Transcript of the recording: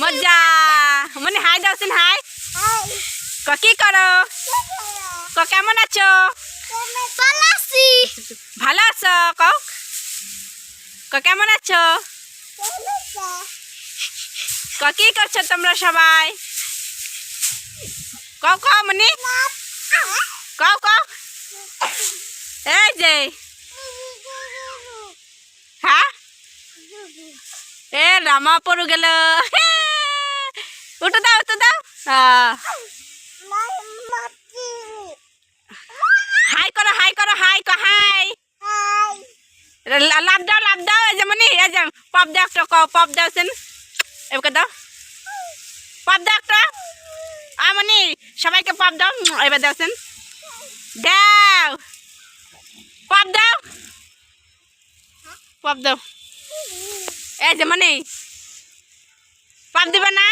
মজা মানে high দাওছেন high কি করো কেমন আছো ভালো আছো কেমন আছো কি করছো তোমরা সবাই মানে এই যে হ্যাঁ এ রামা পড়ু গেল উঠো দাও হাই করো হাই লাভ দাও এই যে মানে এই যে পপ দাও একটা পপ দাওছেন এবার দাও পপ দাও একটা মানে সবাইকে পপ দাও এবার দাওছেন দাও পপ দাও এই যে মানে পপ দিবা না